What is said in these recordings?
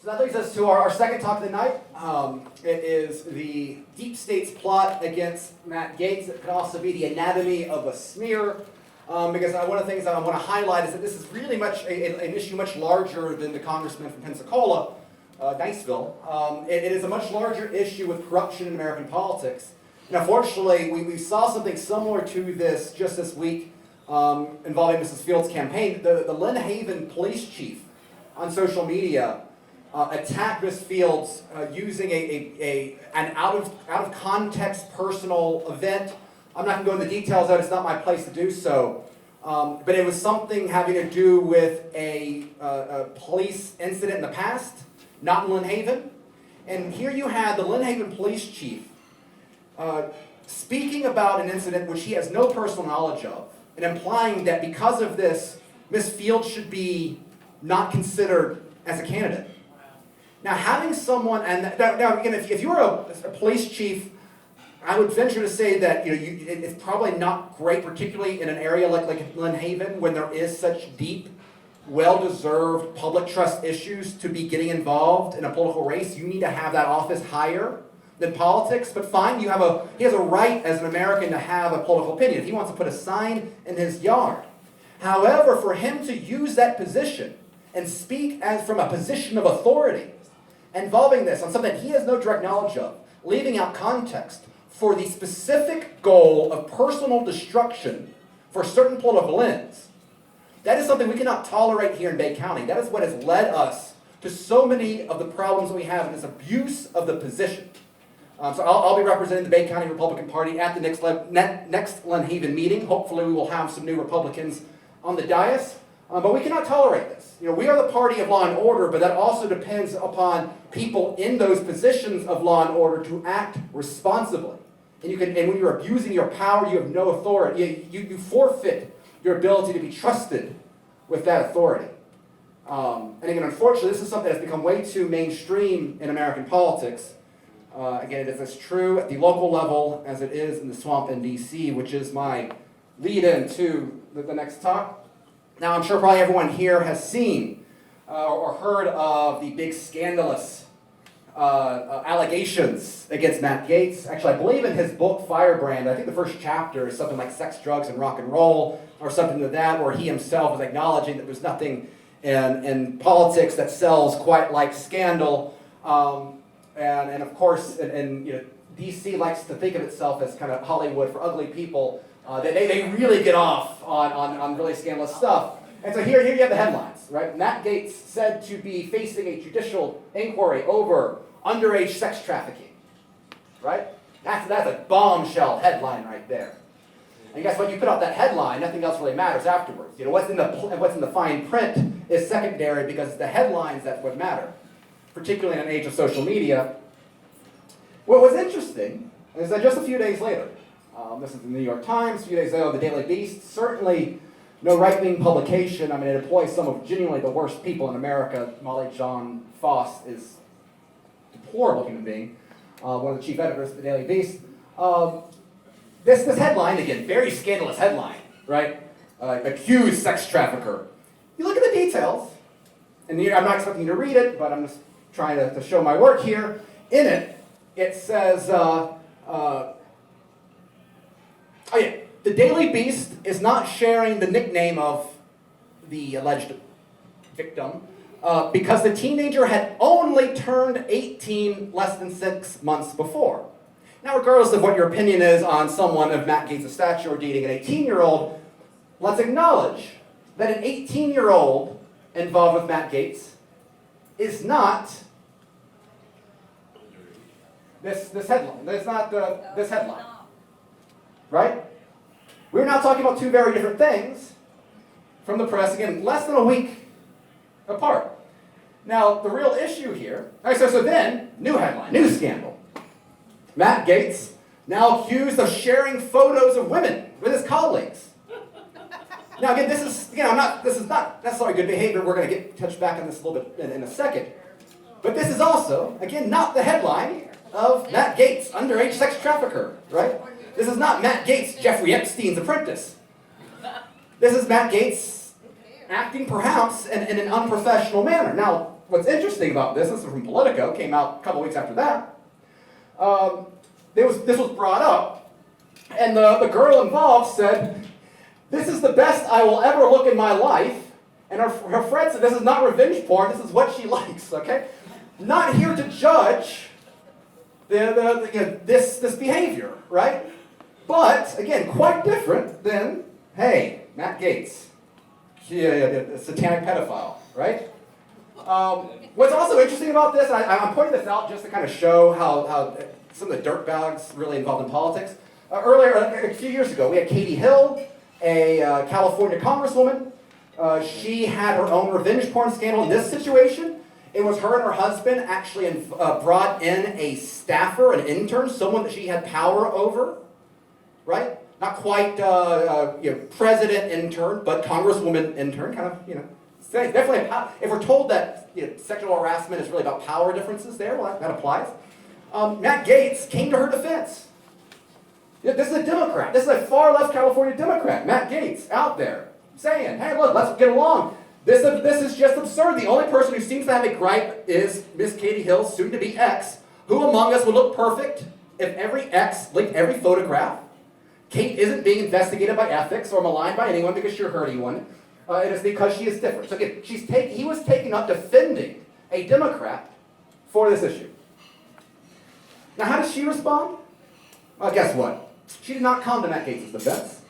So that leads us to our second talk of the night. It is the deep state's plot against Matt Gaetz. It could also be the anatomy of a smear, because one of the things that I want to highlight is that this is really an issue much larger than the congressman from Pensacola, Niceville. It is a much larger issue with corruption in American politics. And unfortunately, we saw something similar to this just this week involving Mrs. Fields' campaign. The Lynn Haven police chief on social media attacked Ms. Fields using an out of context personal event. I'm not going to go into the details of it, it's not my place to do so. But it was something having to do with a police incident in the past, not in Lynn Haven. And here you had the Lynn Haven police chief speaking about an incident which he has no personal knowledge of, and implying that because of this, Ms. Fields should be not considered as a candidate. Now, having someone, and now again, if you're a police chief, I would venture to say that it's probably not great, particularly in an area like Lynn Haven, when there is such deep, well-deserved public trust issues, to be getting involved in a political race. You need to have that office higher than politics. But fine, he has a right as an American to have a political opinion. If he wants to put a sign in his yard. However, for him to use that position and speak as from a position of authority, involving this on something that he has no direct knowledge of, leaving out context for the specific goal of personal destruction for certain political ends, that is something we cannot tolerate here in Bay County. That is what has led us to so many of the problems we have in this abuse of the position. So I'll be representing the Bay County Republican Party at the next Lynn Haven meeting. Hopefully we will have some new Republicans on the dais. But we cannot tolerate this. We are the party of law and order, but that also depends upon people in those positions of law and order to act responsibly. And when you're abusing your power, you have no authority. You forfeit your ability to be trusted with that authority. And again, unfortunately, this is something that's become way too mainstream in American politics. Again, it is as true at the local level as it is in the swamp in D.C., which is my lead-in to the next talk. Now, I'm sure probably everyone here has seen or heard of the big scandalous allegations against Matt Gaetz. Actually, I believe in his book, Firebrand, I think the first chapter is something like sex, drugs, and rock and roll, or something like that, where he himself is acknowledging that there's nothing in politics that sells quite like scandal. And of course, D.C. likes to think of itself as kind of Hollywood for ugly people. They really get off on really scandalous stuff. And so here you have the headlines, right? Matt Gaetz said to be facing a judicial inquiry over underage sex trafficking, right? That's a bombshell headline right there. And guess what? You put out that headline, nothing else really matters afterwards. What's in the fine print is secondary, because it's the headlines that's what matter, particularly in an age of social media. What was interesting is that just a few days later, this is the New York Times, a few days later, the Daily Beast, certainly no right-wing publication. I mean, it employs some of genuinely the worst people in America. Molly John Foss is a deplorable human being, one of the chief editors of the Daily Beast. This headline, again, very scandalous headline, right? Accused sex trafficker. You look at the details, and I'm not expecting you to read it, but I'm just trying to show my work here. In it, it says, the Daily Beast is not sharing the nickname of the alleged victim because the teenager had only turned 18 less than 6 months before. Now, regardless of what your opinion is on someone of Matt Gaetz' stature or dating an 18-year-old, let's acknowledge that an 18-year-old involved with Matt Gaetz is not this headline. That's not this headline, right? We're now talking about two very different things from the press, again, less than a week apart. Now, the real issue here, so then, new headline, new scandal. Matt Gaetz now accused of sharing photos of women with his colleagues. Now, again, this is not necessarily good behavior. We're going to touch back on this a little bit in a second. But this is also, again, not the headline of Matt Gaetz, underage sex trafficker, right? This is not Matt Gaetz, Jeffrey Epstein's apprentice. This is Matt Gaetz acting perhaps in an unprofessional manner. Now, what's interesting about this is from Politico, came out a couple weeks after that. This was brought up, and the girl involved said, "This is the best I will ever look in my life." And her friend said, "This is not revenge porn, this is what she likes," okay? Not here to judge this behavior, right? But, again, quite different than, hey, Matt Gaetz, a satanic pedophile, right? What's also interesting about this, and I'm pointing this out just to kind of show how some of the dirtbags really involved in politics. Earlier, a few years ago, we had Katie Hill, a California congresswoman. She had her own revenge porn scandal. In this situation, it was her and her husband actually brought in a staffer, an intern, someone that she had power over, right? Not quite president intern, but congresswoman intern, kind of, definitely, if we're told that sexual harassment is really about power differences there, well, that applies. Matt Gaetz came to her defense. This is a Democrat. This is a far-left California Democrat, Matt Gaetz, out there, saying, hey, look, let's get along. This is just absurd. The only person who seems to have a gripe is Miss Katie Hill's soon-to-be ex. Who among us would look perfect if every ex linked every photograph? Kate isn't being investigated by ethics or maligned by anyone because she hurt anyone. It is because she is different. So again, he was taken up defending a Democrat for this issue. Now, how does she respond? Well, guess what? She did not come to Matt Gaetz's defense.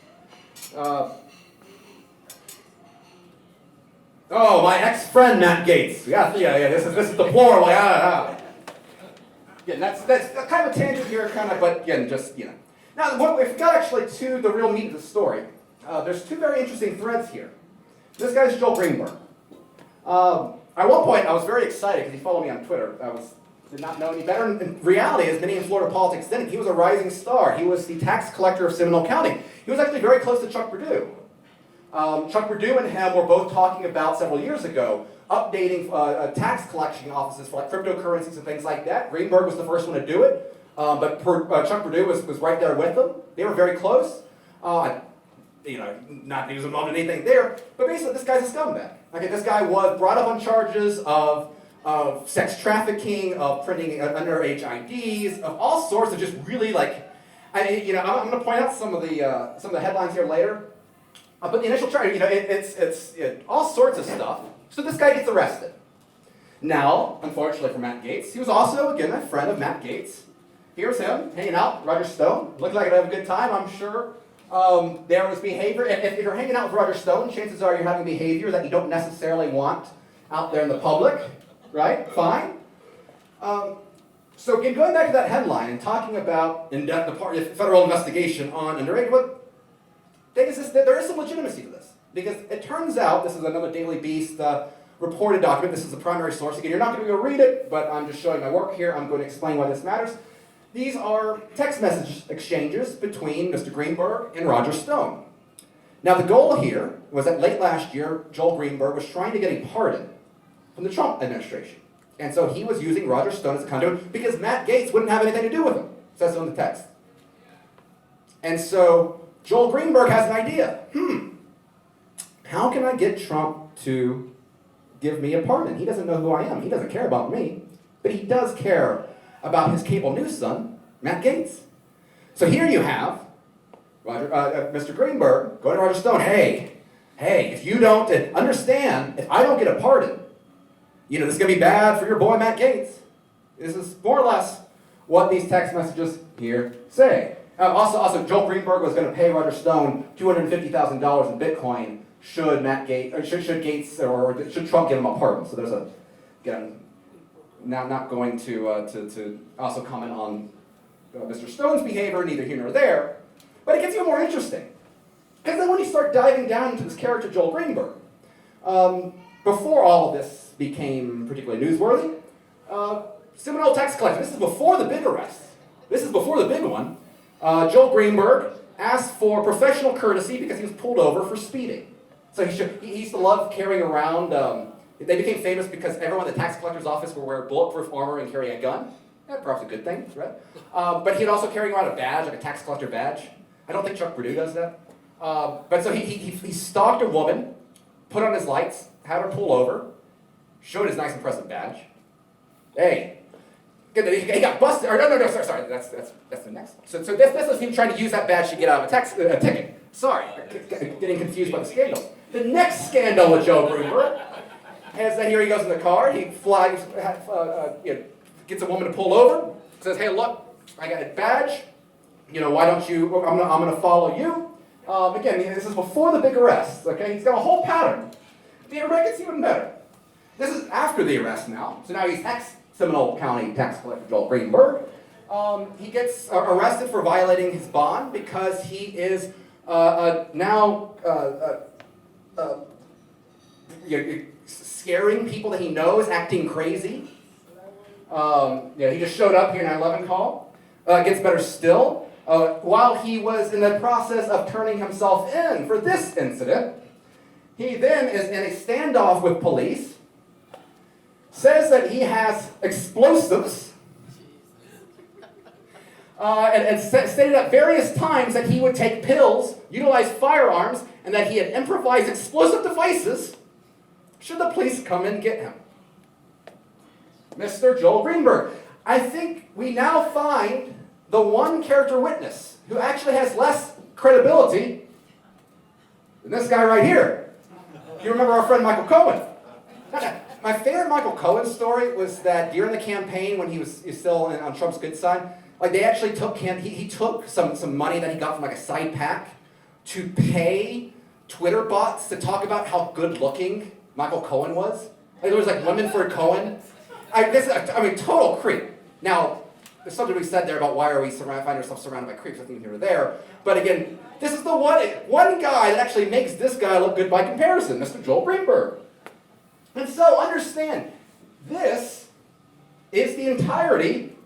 Oh, my ex-friend Matt Gaetz. Yeah, this is deplorable. Again, that's kind of a tangent here, but again, just, Now, if we got actually to the real meat of the story, there's two very interesting threads here. This guy's Joel Greenberg. At one point, I was very excited because he followed me on Twitter. Did not know any better. In reality, as many in Florida politics didn't, he was a rising star. He was the tax collector of Seminole County. He was actually very close to Chuck Perdue. Chuck Perdue and him were both talking about, several years ago, updating tax collection offices for like cryptocurrencies and things like that. Greenberg was the first one to do it, but Chuck Perdue was right there with them. They were very close. Not that he was involved in anything there, but basically this guy's a scumbag. Okay, this guy was brought up on charges of sex trafficking, of printing underage IDs, of all sorts of just really I'm going to point out some of the headlines here later. But the initial charge, it's all sorts of stuff. So this guy gets arrested. Now, unfortunately for Matt Gaetz, he was also, again, a friend of Matt Gaetz. Here's him hanging out, Roger Stone. Looked like he'd have a good time, I'm sure. There was behavior. If you're hanging out with Roger Stone, chances are you're having behavior that you don't necessarily want out there in the public, right? Fine. So again, going back to that headline and talking about the federal investigation on underage, there is some legitimacy to this. Because it turns out, this is another Daily Beast reported document. This is the primary source. Again, you're not going to go read it, but I'm just showing my work here. I'm going to explain why this matters. These are text message exchanges between Mr. Greenberg and Roger Stone. Now, the goal here was that late last year, Joel Greenberg was trying to get a pardon from the Trump administration. And so he was using Roger Stone as a conduit because Matt Gaetz wouldn't have anything to do with him. It says so in the text. And so Joel Greenberg has an idea. How can I get Trump to give me a pardon? He doesn't know who I am. He doesn't care about me. But he does care about his cable news son, Matt Gaetz. So here you have Mr. Greenberg going to Roger Stone. Hey, if you don't understand, if I don't get a pardon, this is going to be bad for your boy Matt Gaetz. This is more or less what these text messages here say. Also, Joel Greenberg was going to pay Roger Stone $250,000 in Bitcoin should should Trump give him a pardon. So there's again, now not going to also comment on Mr. Stone's behavior, neither here nor there, but it gets even more interesting. Because then when you start diving down into this character, Joel Greenberg, before all of this became particularly newsworthy, Seminole tax collection, this is before the big arrest, this is before the big one, Joel Greenberg asked for professional courtesy because he was pulled over for speeding. So he used to love carrying around, they became famous because everyone in the tax collector's office would wear bulletproof armor and carry a gun. Perhaps a good thing, right? But he'd also carry around a badge, like a tax collector badge. I don't think Chuck Perdue does that. But so he stalked a woman, put on his lights, had her pull over. showed his nice impressive badge. Hey, he got busted. Or no, sorry. That's the next one. So this is him trying to use that badge to get out of a ticket. Sorry, getting confused by the scandals. The next scandal with Joel Greenberg is that here he goes in the car. He flags, gets a woman to pull over. Says, hey, look, I got a badge. Why don't you? I'm gonna follow you. Again, this is before the big arrest. Okay, he's got a whole pattern. The arrest gets even better. This is after the arrest now. So now he's ex-Seminole County tax collector Joel Greenberg. He gets arrested for violating his bond because he is now scaring people that he knows, acting crazy. He just showed up here in 9/11 call. Gets better still. While he was in the process of turning himself in for this incident, he then is in a standoff with police, says that he has explosives, and stated at various times that he would take pills, utilize firearms, and that he had improvised explosive devices should the police come and get him. Mr. Joel Greenberg. I think we now find the one character witness who actually has less credibility than this guy right here. You remember our friend Michael Cohen? My favorite Michael Cohen story was that during the campaign when he was still on Trump's good side, they actually took him, he took some money that he got from a side pack to pay Twitter bots to talk about how good looking Michael Cohen was. There was women for Cohen. Total creep. Now, there's something we said there about why are we find ourselves surrounded by creeps, nothing here or there. But again, this is the one guy that actually makes this guy look good by comparison, Mr. Joel Greenberg. And so understand, this is the entirety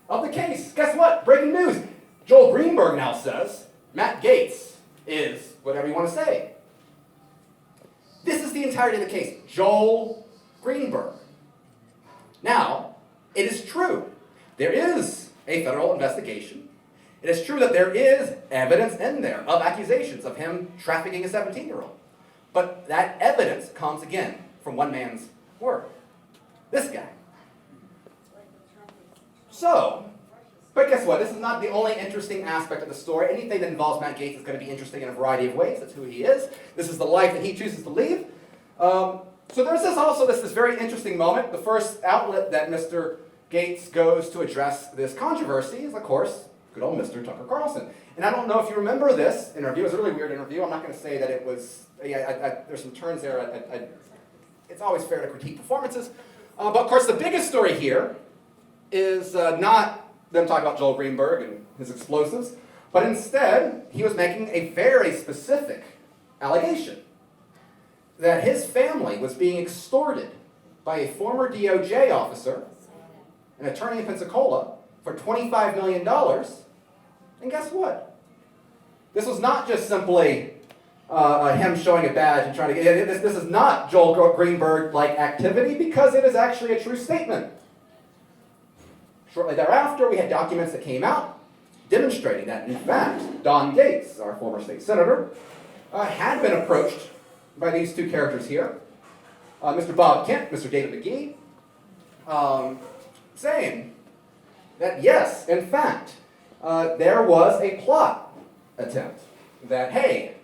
of the case. Guess what? Breaking news. Joel Greenberg now says Matt Gaetz is whatever you want to say. This is the entirety of the case. Joel Greenberg. Now, it is true. There is a federal investigation. It is true that there is evidence in there of accusations of him trafficking a 17-year-old. But that evidence comes, again, from one man's word. This guy. So, but guess what? This is not the only interesting aspect of the story. Anything that involves Matt Gaetz is going to be interesting in a variety of ways. That's who he is. This is the life that he chooses to lead. So there's this very interesting moment. The first outlet that Mr. Gaetz goes to address this controversy is, of course, good old Mr. Tucker Carlson. And I don't know if you remember this interview. It was a really weird interview. I'm not going to say that it was, there's some turns there. It's always fair to critique performances. But of course, the biggest story here is not them talking about Joel Greenberg and his explosives, but instead, he was making a very specific allegation that his family was being extorted by a former DOJ officer, an attorney in Pensacola, for $25 million. And guess what? This was not just simply him showing a badge and trying to get this is not Joel Greenberg-like activity because it is actually a true statement. Shortly thereafter, we had documents that came out demonstrating that, in fact, Don Gaetz, our former state senator, had been approached by these two characters here, Mr. Bob Kent, Mr. David McGee, saying that yes, in fact, there was a plot attempt that, hey,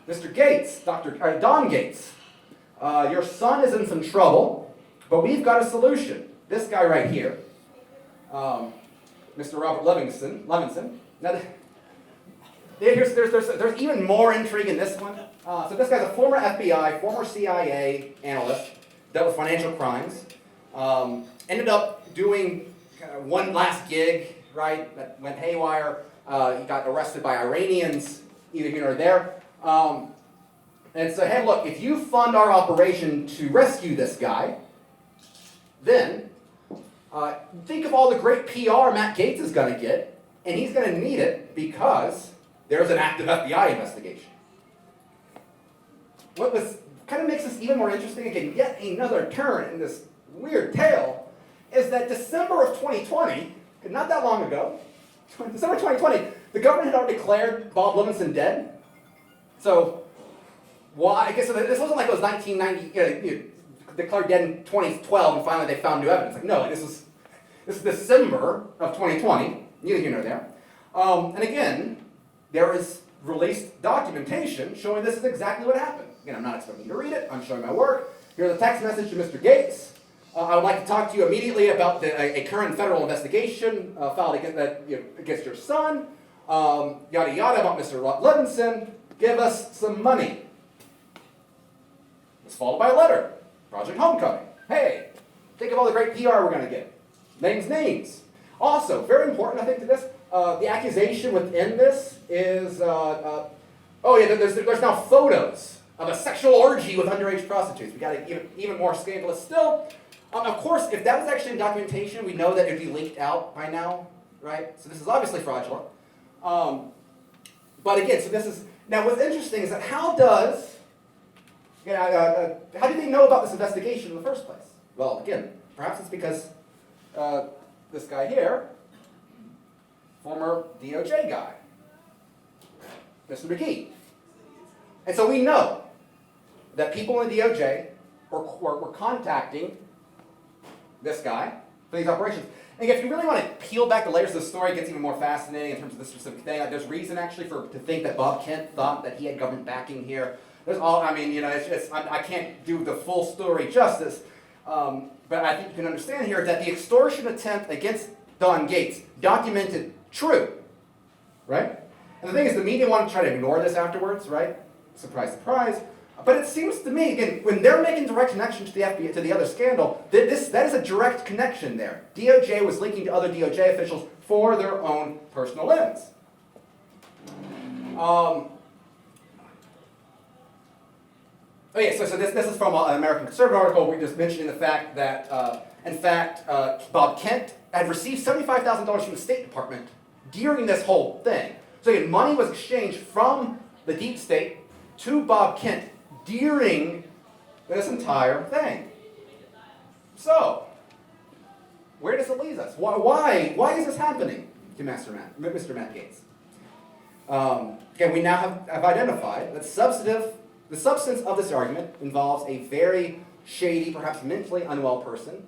Mr. Gaetz, Don Gaetz, your son is in some trouble, but we've got a solution. This guy right here, Mr. Robert Levinson. Now, there's even more intrigue in this one. So this guy's a former FBI, former CIA analyst, dealt with financial crimes, ended up doing kind of one last gig, right, that went haywire. He got arrested by Iranians, either here or there. And so, hey, look, if you fund our operation to rescue this guy, then think of all the great PR Matt Gaetz is going to get, and he's going to need it because there's an active FBI investigation. What was kind of makes this even more interesting, again, yet another turn in this weird tale, is that December of 2020, not that long ago, December 2020, the government had already declared Bob Levinson dead. So, why? I guess this wasn't like it was 1990, declared dead in 2012, and finally they found new evidence. Like, no, this is December of 2020, neither here nor there. And again, there is released documentation showing this is exactly what happened. Again, I'm not expecting you to read it. I'm showing my work. Here's a text message to Mr. Gaetz. I would like to talk to you immediately about a current federal investigation filed against your son. Yada yada about Mr. Levinson. Give us some money. It's followed by a letter. Project Homecoming. Hey, think of all the great PR we're going to get. Names. Also, very important, I think, to this, the accusation within this is, there's now photos of a sexual orgy with underage prostitutes. We got it even more scandalous still. Of course, if that was actually in documentation, we know that it would be leaked out by now, right? So this is obviously fraudulent. But again, so this is, now what's interesting is that how do they know about this investigation in the first place? Well, again, perhaps it's because this guy here, former DOJ guy, Mr. McGee. And so we know that people in the DOJ were contacting this guy for these operations. And if you really want to peel back the layers of the story, it gets even more fascinating in terms of this specific thing. There's reason actually to think that Bob Kent thought that he had government backing here. There's all, I can't do the full story justice, but I think you can understand here that the extortion attempt against Don Gaetz documented true, right? And the thing is, the media want to try to ignore this afterwards, right? Surprise, surprise. But it seems to me, again, when they're making direct connections to the FBI, to the other scandal, that is a direct connection there. DOJ was linking to other DOJ officials for their own personal ends. So this is from an American Conservative article. We're just mentioning the fact that, Bob Kent had received $75,000 from the State Department during this whole thing. So again, money was exchanged from the deep state to Bob Kent during this entire thing. So, where does it leave us? Why is this happening to Mr. Matt Gaetz? Again, we now have identified that the substance of this argument involves a very shady, perhaps mentally unwell person,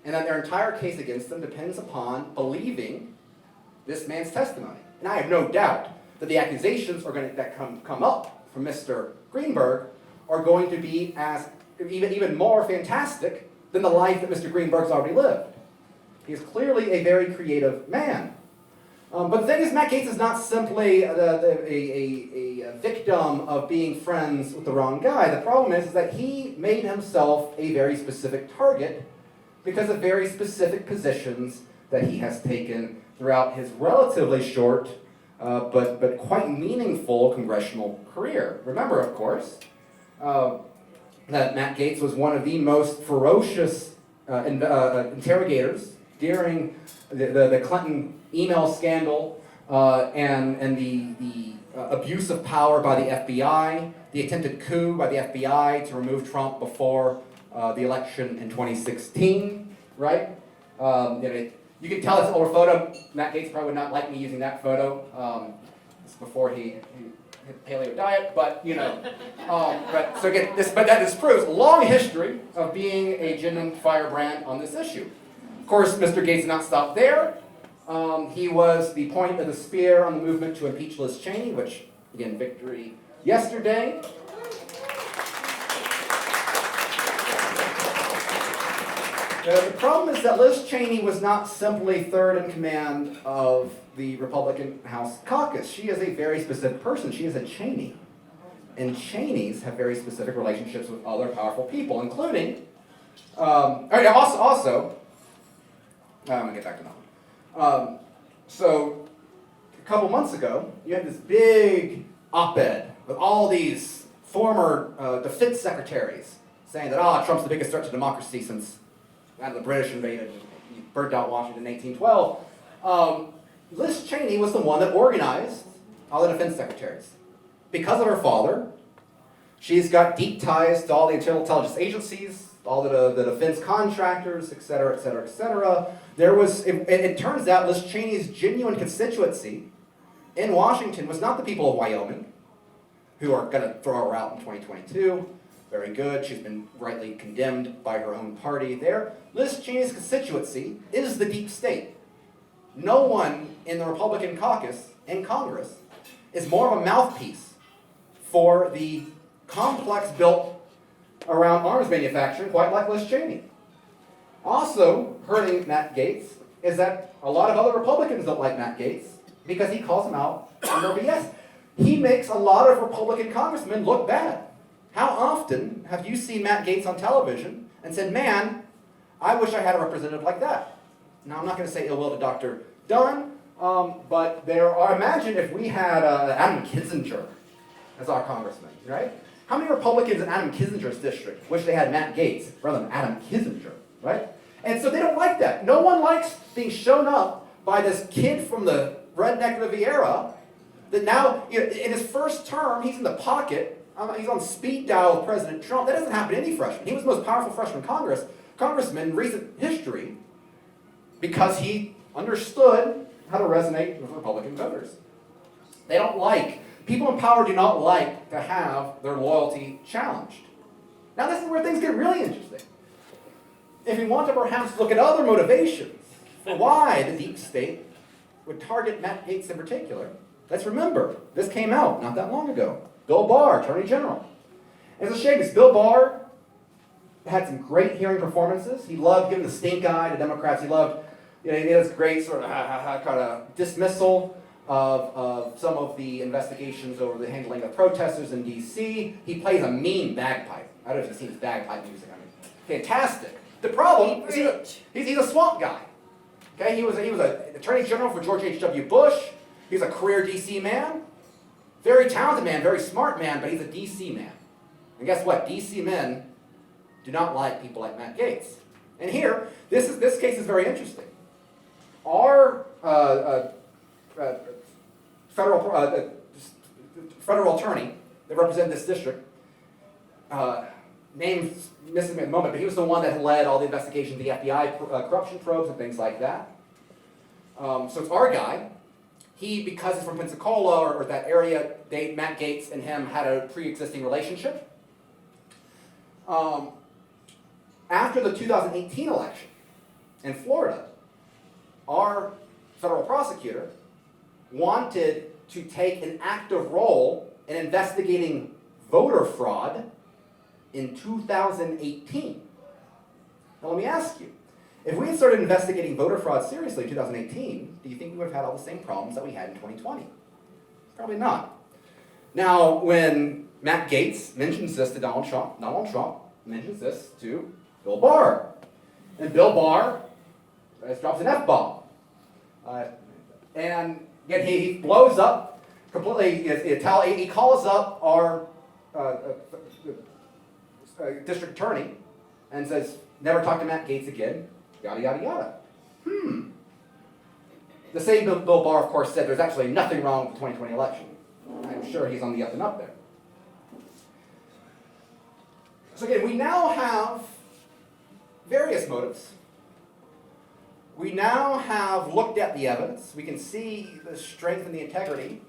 and that their entire case against them depends upon believing this man's testimony. And I have no doubt that the accusations that come up from Mr. Greenberg are going to be as even more fantastic than the life that Mr. Greenberg's already lived. He is clearly a very creative man. But the thing is, Matt Gaetz is not simply a victim of being friends with the wrong guy. The problem is that he made himself a very specific target because of very specific positions that he has taken throughout his relatively short but quite meaningful congressional career. Remember, of course, that Matt Gaetz was one of the most ferocious interrogators during the Clinton email scandal and the abuse of power by the FBI, the attempted coup by the FBI to remove Trump before the election in 2016, right? You can tell it's an older photo. Matt Gaetz probably would not like me using that photo. It's before he hit the paleo diet, but but that just proves a long history of being a genuine firebrand on this issue. Of course, Mr. Gaetz did not stop there. He was the point of the spear on the movement to impeach Liz Cheney, which, again, victory yesterday. The problem is that Liz Cheney was not simply third in command of the Republican House caucus. She is a very specific person. She is a Cheney. And Cheneys have very specific relationships with other powerful people, including, I'm going to get back to that one. So, a couple months ago, you had this big op-ed with all these former defense secretaries saying that, Trump's the biggest threat to democracy since the British invaded and burnt out Washington in 1812. Liz Cheney was the one that organized all the defense secretaries. Because of her father, she's got deep ties to all the intelligence agencies, all the defense contractors, et cetera, et cetera, et cetera. It turns out Liz Cheney's genuine constituency in Washington was not the people of Wyoming, who are going to throw her out in 2022. very good. She's been rightly condemned by her own party there. Liz Cheney's constituency is the deep state. No one in the Republican caucus in Congress is more of a mouthpiece for the complex built around arms manufacturing, quite like Liz Cheney. Also hurting Matt Gaetz is that a lot of other Republicans don't like Matt Gaetz because he calls them out on their BS. He makes a lot of Republican congressmen look bad. How often have you seen Matt Gaetz on television and said, man, I wish I had a representative like that? Now, I'm not going to say ill will to Dr. Dunn, but there are, imagine if we had Adam Kinzinger as our congressman, right? How many Republicans in Adam Kinzinger's district wish they had Matt Gaetz rather than Adam Kinzinger, right? And so they don't like that. No one likes being shown up by this kid from the redneck Riviera that now, in his first term, he's in the pocket. He's on speed dial with President Trump. That doesn't happen to any freshman. He was the most powerful freshman congressman in recent history because he understood how to resonate with Republican voters. They don't like, people in power do not like to have their loyalty challenged. Now this is where things get really interesting. If we want to perhaps look at other motivations for why the deep state would target Matt Gaetz in particular, let's remember, this came out not that long ago. Bill Barr, Attorney General. And it's a shame because Bill Barr had some great hearing performances. He loved giving the stink eye to Democrats. He loved, he had this great sort of kind of dismissal of some of the investigations over the handling of protesters in D.C. He plays a mean bagpipe. I don't know if you've seen his bagpipe music. I mean, fantastic. The problem is he's a swamp guy. Okay, he was an Attorney General for George H.W. Bush. He's a career D.C. man. Very talented man, very smart man, but he's a D.C. man. And guess what? D.C. men do not like people like Matt Gaetz. And here, this case is very interesting. Our federal attorney that represented this district, named missing at the moment, but he was the one that led all the investigations, the FBI corruption probes and things like that. So it's our guy. He, because he's from Pensacola or that area, Matt Gaetz and him had a pre-existing relationship. After the 2018 election in Florida, our federal prosecutor wanted to take an active role in investigating voter fraud in 2018. Now let me ask you, if we had started investigating voter fraud seriously in 2018, do you think we would have had all the same problems that we had in 2020? Probably not. Now, when Matt Gaetz mentions this to Donald Trump mentions this to Bill Barr. And Bill Barr drops an F-bomb. And yet he blows up completely, he calls up our district attorney and says, never talk to Matt Gaetz again. Yada, yada, yada. The same Bill Barr, of course, said there's actually nothing wrong with the 2020 election. I'm sure he's on the up and up there. So again, we now have various motives. We now have looked at the evidence. We can see the strength and the integrity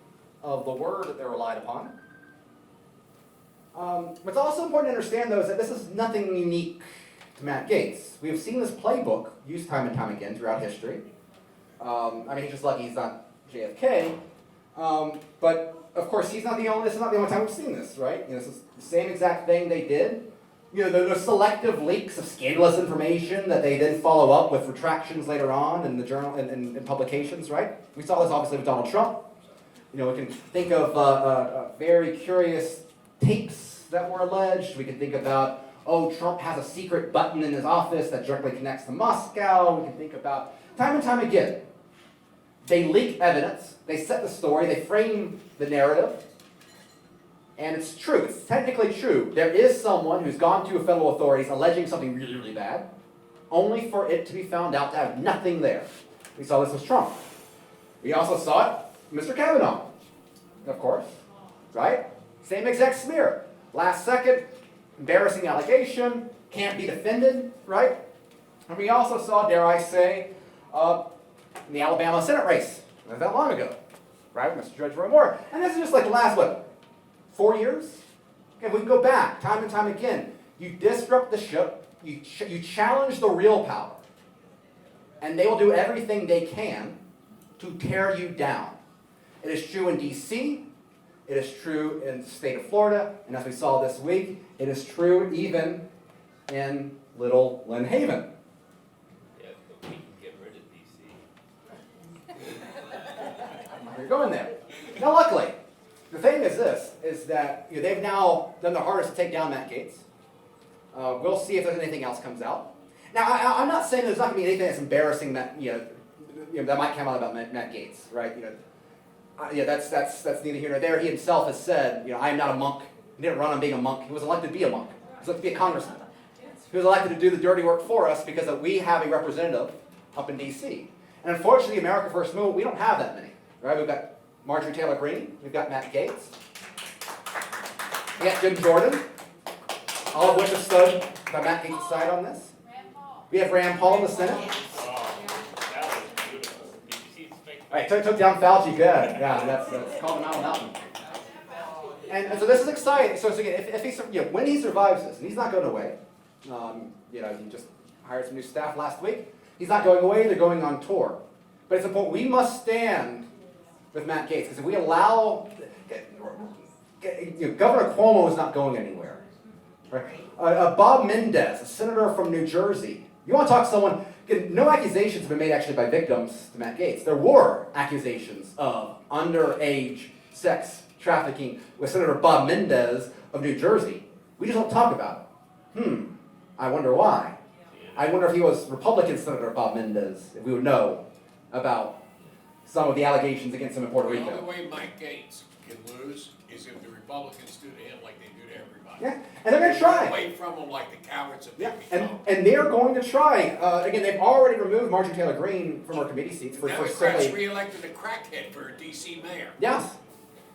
of the word that they're relied upon. What's also important to understand, though, is that this is nothing unique to Matt Gaetz. We have seen this playbook used time and time again throughout history. He's just lucky he's not JFK. But of course, this is not the only time we've seen this, right? This is the same exact thing they did. The selective leaks of scandalous information that they then follow up with retractions later on in the journal and publications, right? We saw this obviously with Donald Trump. We can think of very curious tapes that were alleged. We can think about, Trump has a secret button in his office that directly connects to Moscow. We can think about, time and time again, they leak evidence, they set the story, they frame the narrative, and it's true, it's technically true. There is someone who's gone to federal authorities alleging something really, really bad, only for it to be found out to have nothing there. We saw this with Trump. We also saw it with Mr. Kavanaugh, of course, right? Same exact smear. Last second, embarrassing allegation, can't be defended, right? And we also saw, dare I say, in the Alabama Senate race, not that long ago, right? Mr. Judge Roy Moore. And this is just like the last, 4 years? Okay, we can go back time and time again. You disrupt the ship, you challenge the real power, and they will do everything they can to tear you down. It is true in D.C., it is true in the state of Florida, and as we saw this week, it is true even in Little Lynn Haven. Yeah, but we can get rid of D.C. You're going there. Now, luckily, the thing is this, is that they've now done their hardest to take down Matt Gaetz. We'll see if there's anything else comes out. Now, I'm not saying there's not going to be anything that's embarrassing that that might come out about Matt Gaetz, right? That's neither here nor there. He himself has said, I am not a monk. He didn't run on being a monk. He was elected to be a monk. He was elected to be a congressman. He was elected to do the dirty work for us because we have a representative up in D.C. And unfortunately, America First Movement, we don't have that many, right? We've got Marjorie Taylor Greene. We've got Matt Gaetz. We got Jim Jordan. All of which have stood by Matt Gaetz' side on this. We have Rand Paul in the Senate. All right, took down Fauci, good. Yeah, that's called him out on that one. And so this is exciting. So again, if he, when he survives this, and he's not going away. He just hired some new staff last week. He's not going away. They're going on tour. But it's important. We must stand with Matt Gaetz because if we allow, Governor Cuomo is not going anywhere. Right? Bob Mendez, a senator from New Jersey. You want to talk to someone? No accusations have been made actually by victims to Matt Gaetz. There were accusations of underage sex trafficking with Senator Bob Mendez of New Jersey. We just don't talk about it. I wonder why. I wonder if he was Republican Senator Bob Mendez, if we would know about some of the allegations against him in Puerto Rico. The only way Mike Gaetz can lose is if the Republicans do to him like they do to everybody. Yeah, and they're going to try. Away from him like the cowards have Yeah, become. and they're going to try. Again, they've already removed Marjorie Taylor Greene from her committee seats for Democrats simply. re-elected a crackhead for a D.C. mayor. Yes,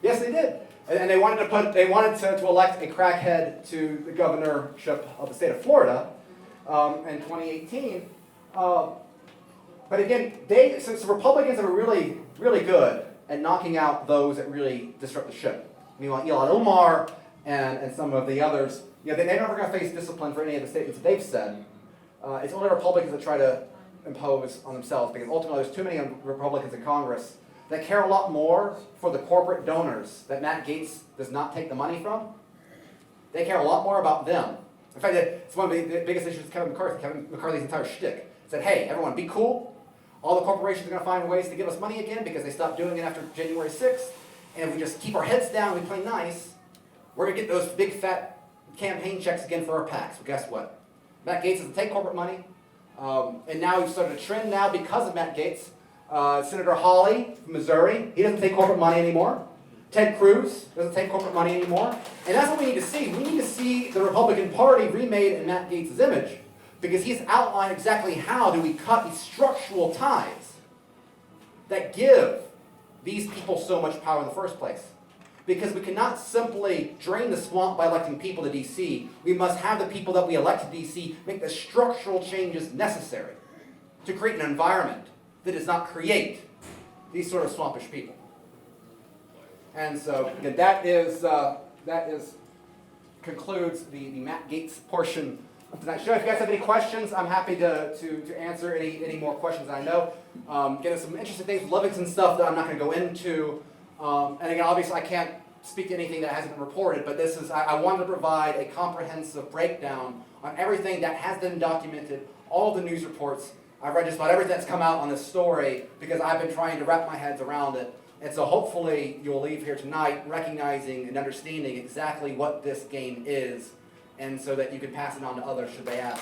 they did, and they wanted to elect a crackhead to the governorship of the state of Florida in 2018. But again, so Republicans are really, really good at knocking out those that really disrupt the ship. Meanwhile, Ilhan Omar and some of the others, they're never going to face discipline for any of the statements that they've said. It's only Republicans that try to impose on themselves because ultimately there's too many Republicans in Congress that care a lot more for the corporate donors that Matt Gaetz does not take the money from. They care a lot more about them. In fact, it's one of the biggest issues with Kevin McCarthy. Kevin McCarthy's entire shtick said, hey, everyone, be cool. All the corporations are going to find ways to give us money again because they stopped doing it after January 6th. And if we just keep our heads down and we play nice, we're going to get those big fat campaign checks again for our PACs. Well, guess what? Matt Gaetz doesn't take corporate money. And now we've started a trend now because of Matt Gaetz. Senator Hawley from Missouri, he doesn't take corporate money anymore. Ted Cruz doesn't take corporate money anymore. And that's what we need to see. We need to see the Republican Party remade in Matt Gaetz' image because he's outlined exactly how do we cut these structural ties that give these people so much power in the first place. Because we cannot simply drain the swamp by electing people to D.C. We must have the people that we elect to D.C. make the structural changes necessary to create an environment that does not create these sort of swampish people. And so again, that concludes the Matt Gaetz portion of tonight's show. If you guys have any questions, I'm happy to answer any more questions that I know. Again, there's some interesting things, Livingston stuff that I'm not going to go into. And again, obviously I can't speak to anything that hasn't been reported, but this is, I wanted to provide a comprehensive breakdown on everything that has been documented, all the news reports. I've read just about everything that's come out on this story because I've been trying to wrap my head around it. And so hopefully you'll leave here tonight recognizing and understanding exactly what this game is, and so that you can pass it on to others should they ask.